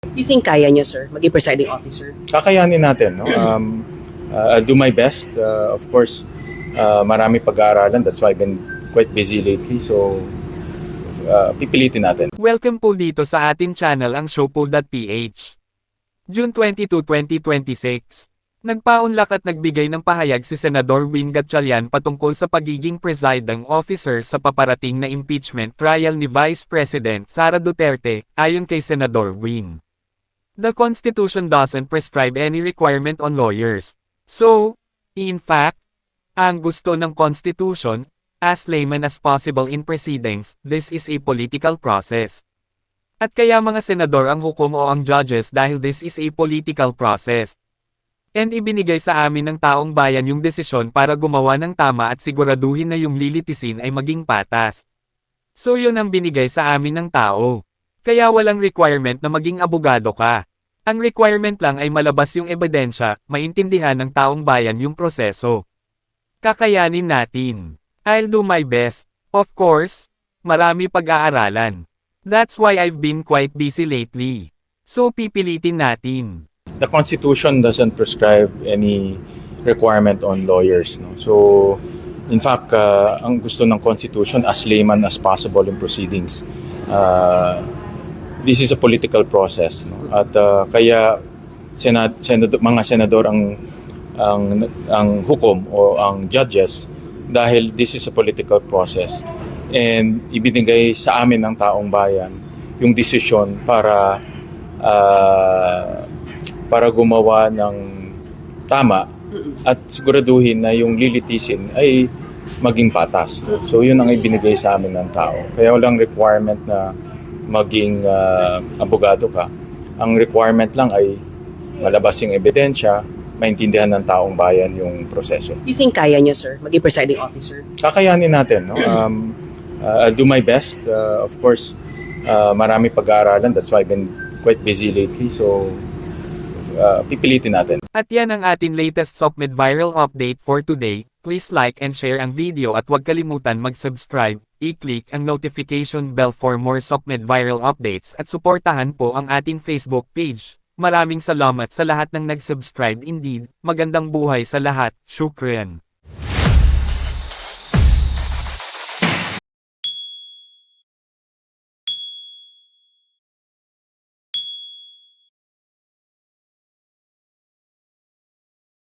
You think kaya niyo, sir, maging presiding officer? Kakayanin natin. No? I'll do my best. Of course, marami pag-aaralan. That's why I've been quite busy lately. So, pipilitin natin. Welcome po dito sa ating channel ang Showpool.ph. June 22, 2026. Nagpaunlak at nagbigay ng pahayag si Senador Win Gatchalian patungkol sa pagiging presiding officer sa paparating na impeachment trial ni Vice President Sara Duterte, ayon kay Senador Win. The Constitution doesn't prescribe any requirement on lawyers. So, in fact, ang gusto ng Constitution, as layman as possible in proceedings, this is a political process. At kaya mga senador ang hukom o ang judges dahil this is a political process. And ibinigay sa amin ng taong bayan yung desisyon para gumawa ng tama at siguraduhin na yung lilitisin ay maging patas. So yun ang binigay sa amin ng tao. Kaya walang requirement na maging abogado ka. Ang requirement lang ay malabas yung ebidensya, maintindihan ng taong bayan yung proseso. Kakayanin natin. I'll do my best. Of course, marami pag-aaralan. That's why I've been quite busy lately. So pipilitin natin. The Constitution doesn't prescribe any requirement on lawyers. No? So, in fact, ang gusto ng Constitution, as layman as possible in proceedings. This is a political process. No? At kaya mga senador ang hukom o ang judges dahil this is a political process. And ibinigay sa amin ng taong bayan yung desisyon para gumawa ng tama at siguraduhin na yung lilitisin ay maging patas. So yun ang ibinigay sa amin ng tao. Kaya walang requirement na maging abogado ka. Ang requirement lang ay malabas yung ebidensya, maintindihan ng taong bayan yung proseso. You think kaya niyo, sir, maging presiding officer? Kakayanin natin. No? I'll do my best. Of course, marami pag-aaralan. That's why I've been quite busy lately. So, pipilitin natin. At yan ang ating latest SOCMED viral update for today. Please like and share ang video at huwag kalimutan mag-subscribe, i-click ang notification bell for more SOCMED viral updates at suportahan po ang ating Facebook page. Maraming salamat sa lahat ng nag-subscribe indeed. Magandang buhay sa lahat. Shukran.